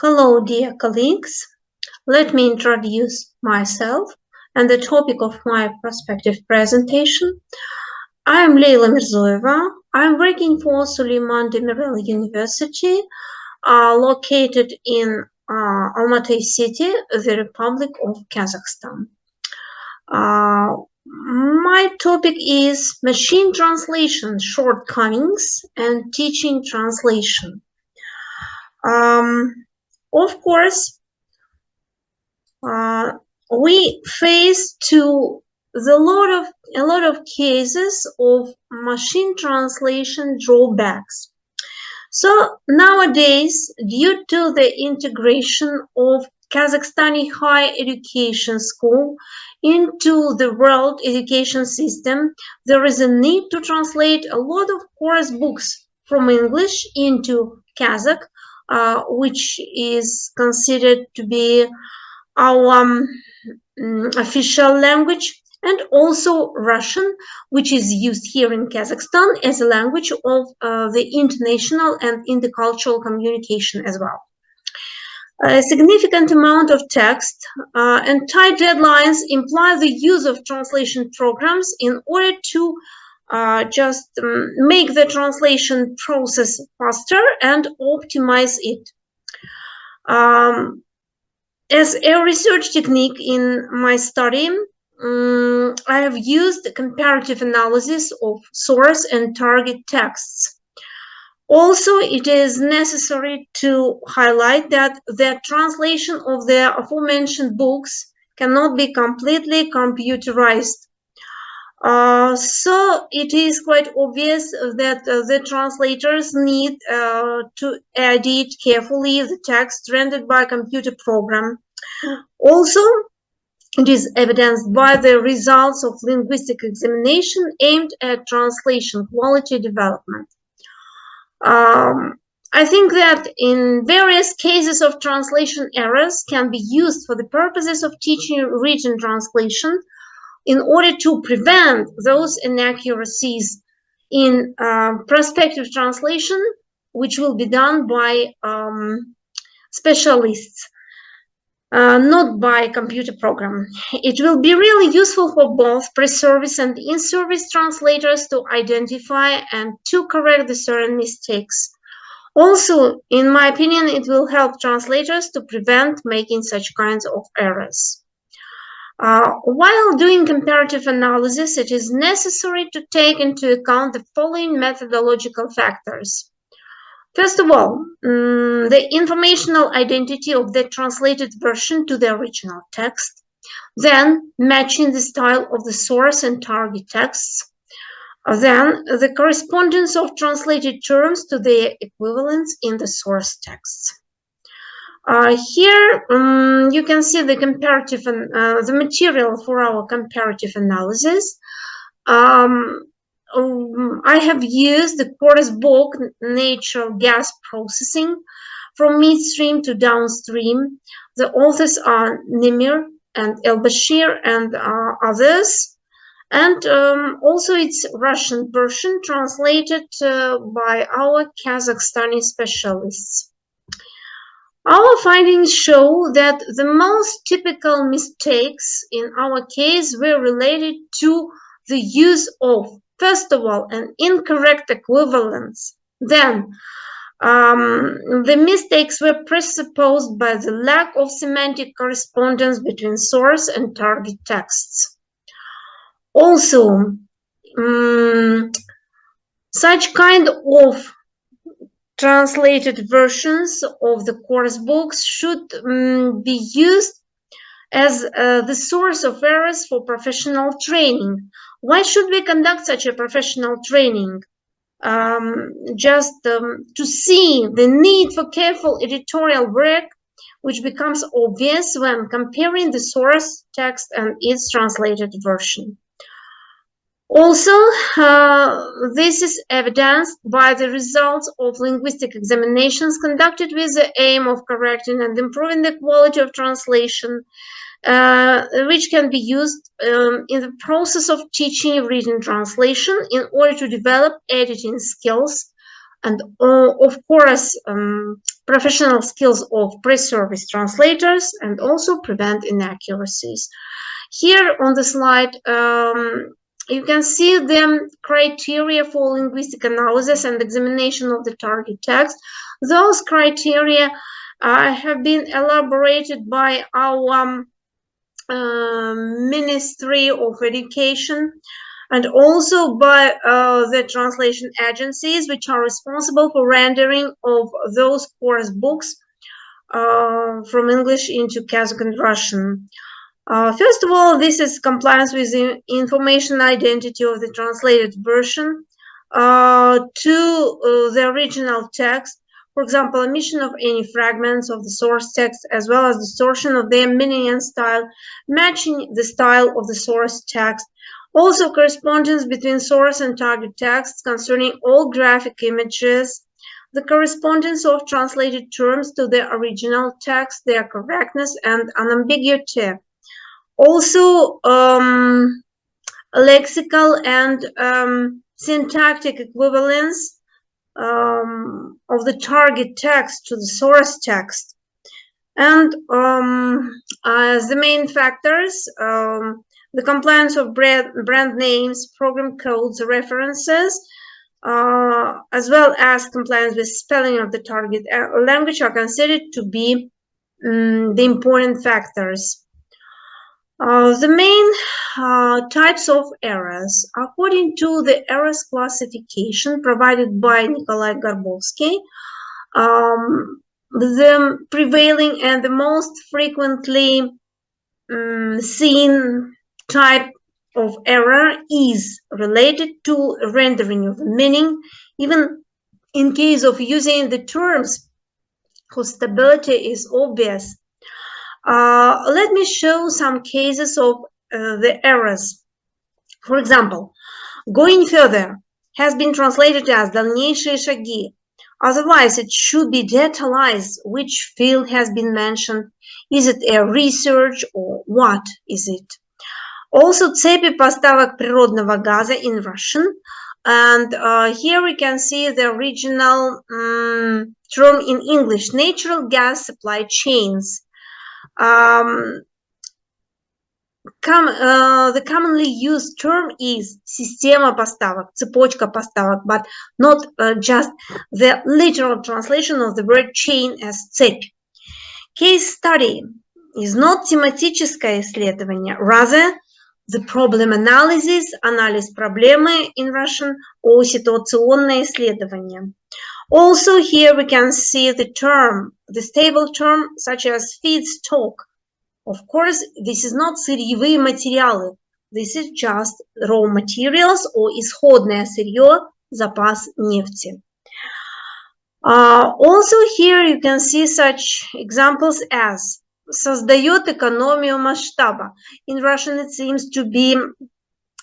Hello, dear colleagues. Let me introduce myself and the topic of my prospective presentation. I am Leila Mirzoyeva. I am working for Suleyman Demirel University, located in Almaty city, the Republic of Kazakhstan. My topic is machine translation, shortcomings, and teaching translation. Of course, we face a lot of cases of machine translation drawbacks. So nowadays, due to the integration of Kazakhstani higher education school into the world education system, there is a need to translate a lot of course books from English into Kazakh, which is considered to be our official language, and also Russian, which is used here in Kazakhstan as a language of the international and intercultural communication as well. A significant amount of text and tight deadlines imply the use of translation programs in order to just make the translation process faster and optimize it. As a research technique in my study, I have used comparative analysis of source and target texts. Also, it is necessary to highlight that the translation of the aforementioned books cannot be completely computerized. So it is quite obvious that the translators need to edit carefully the text rendered by a computer program. Also, it is evidenced by the results of linguistic examination aimed at translation quality development. I think that in various cases of translation errors can be used for the purposes of teaching written translation in order to prevent those inaccuracies in prospective translation, which will be done by specialists, not by computer program. It will be really useful for both pre-service and in-service translators to identify and to correct the certain mistakes. Also, in my opinion, it will help translators to prevent making such kinds of errors. While doing comparative analysis, it is necessary to take into account the following methodological factors. First of all, the informational identity of the translated version to the original text, then matching the style of the source and target texts, then the correspondence of translated terms to their equivalents in the source texts. Here you can see the comparative and the material for our comparative analysis. I have used the course book natural gas processing from midstream to downstream. The authors are Nimir and El-Bashir and others. And also it's Russian version translated by our Kazakhstani specialists. Our findings show that the most typical mistakes in our case were related to the use of, first of all, an incorrect equivalence. Then, the mistakes were presupposed by the lack of semantic correspondence between source and target texts. Also, such kind of translated versions of the course books should be used as the source of errors for professional training. Why should we conduct such a professional training? Just to see the need for careful editorial work, which becomes obvious when comparing the source text and its translated version. Also, this is evidenced by the results of linguistic examinations conducted with the aim of correcting and improving the quality of translation, which can be used in the process of teaching written translation in order to develop editing skills and of course professional skills of pre-service translators, and also prevent inaccuracies. Here on the slide you can see the criteria for linguistic analysis and examination of the target text. Those criteria have been elaborated by our Ministry of Education, and also by the translation agencies which are responsible for rendering of those course books from English into Kazakh and Russian. First of all, this is compliance with the information identity of the translated version to the original text. For example, omission of any fragments of the source text, as well as distortion of their meaning and style, matching the style of the source text. Also, correspondence between source and target texts concerning all graphic images, the correspondence of translated terms to the original text, their correctness and unambiguity. Also, lexical and syntactic equivalence of the target text to the source text. And as the main factors, the compliance of brand names, program codes, references, as well as compliance with spelling of the target language are considered to be the important factors. The main types of errors, according to the errors classification provided by Nikolai Garbovsky, the prevailing and the most frequently seen type of error is related to rendering of meaning, even in case of using the terms whose stability is obvious. Let me show some cases of the errors. For example, going further has been translated as дальнейшие шаги. Otherwise, it should be detailized which field has been mentioned. Is it a research or what is it? Also, цепи поставок природного газа in Russian. And here we can see the original term in English, natural gas supply chains. The commonly used term is система поставок, цепочка поставок, but not just the literal translation of the word chain as цепь. Case study is not тематическое исследование, rather the problem analysis, анализ проблемы in Russian, or ситуационное исследование. Also here we can see the term, the stable term such as feedstock. Of course, this is not сырьевые материалы. This is just raw materials or исходное сырье, запас нефти. Also here you can see such examples as создает экономию масштаба. In Russian it seems to be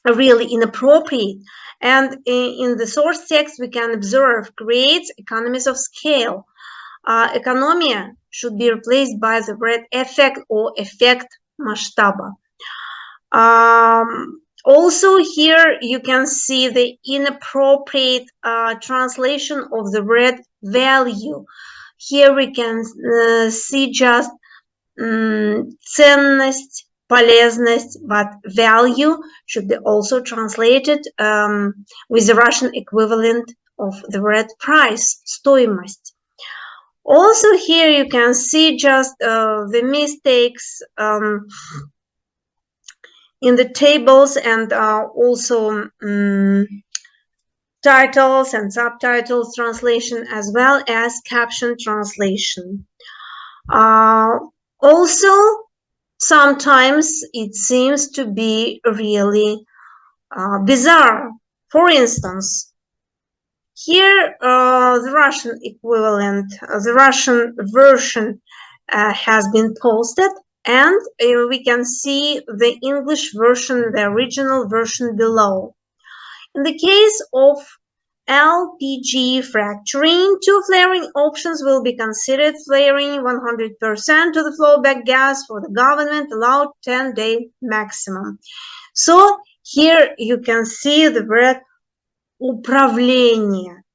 really inappropriate, and in the source text we can observe creates economies of scale. Экономия should be replaced by the word effect or effect масштаба. Also here you can see the inappropriate translation of the word value. Here we can see just ценность, полезность, but value should be also translated with the Russian equivalent of the word price, стоимость. Also here you can see just the mistakes in the tables, and also titles and subtitles translation, as well as caption translation. Also, sometimes it seems to be really bizarre. For instance, here the Russian equivalent, the Russian version has been posted, and we can see the English version, the original version below. In the case of LPG fracturing, two flaring options will be considered: flaring 100% to the flowback gas for the government allowed 10-day maximum. So here you can see the word управление.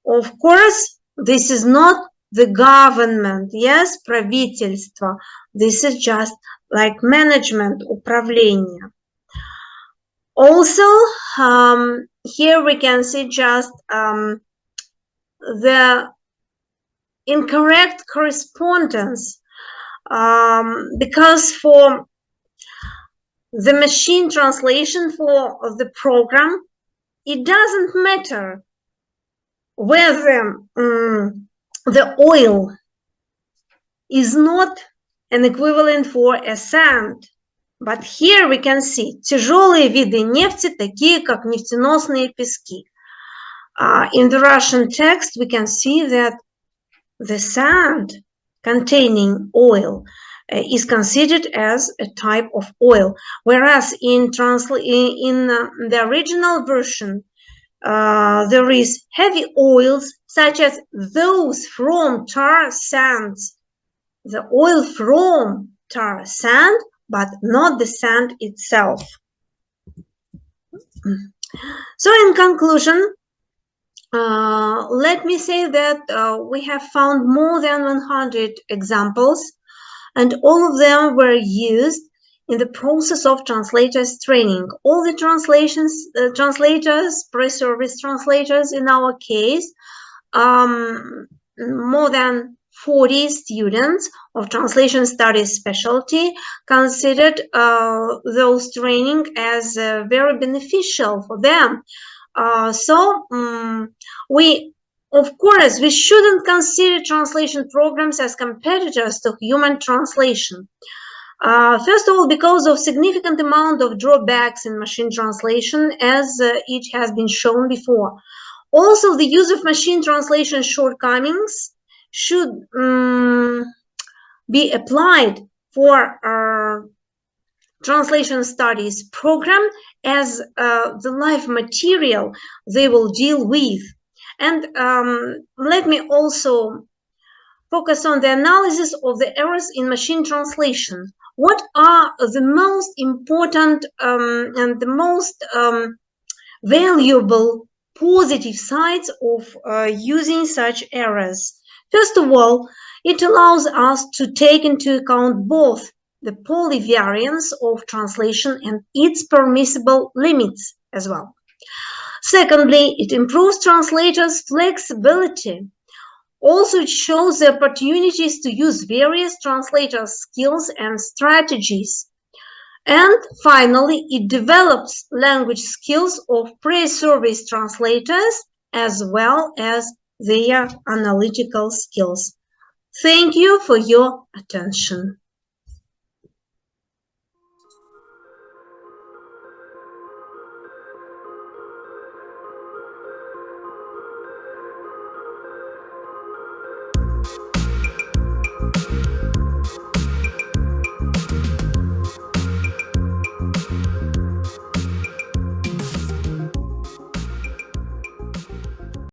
Of course, this is not the government, yes, правительство. This is just like management, управление. Also, here we can see just the incorrect correspondence, because for the machine translation for the program, it doesn't matter whether the oil is not an equivalent for a sand. But here we can see тяжелые виды нефти, такие как нефтеносные пески. In the Russian text, we can see that the sand containing oil is considered as a type of oil, whereas in the original version, there is heavy oils such as those from tar sands, the oil from tar sand, but not the sand itself. So in conclusion, let me say that we have found more than 100 examples, and all of them were used in the process of translators training. All the translators, pre-service translators in our case, more than 40 students of translation studies specialty considered those training as very beneficial for them. Of course, we shouldn't consider translation programs as competitors to human translation. First of all, because of significant amount of drawbacks in machine translation, as it has been shown before. Also, the use of machine translation shortcomings should be applied for translation studies program as the live material they will deal with. And let me also focus on the analysis of the errors in machine translation. What are the most important and the most valuable positive sides of using such errors? First of all, it allows us to take into account both the polyvariance of translation and its permissible limits as well. Secondly, it improves translators' flexibility. Also, it shows the opportunities to use various translator skills and strategies. And finally, it develops language skills of pre-service translators as well as their analytical skills. Thank you for your attention.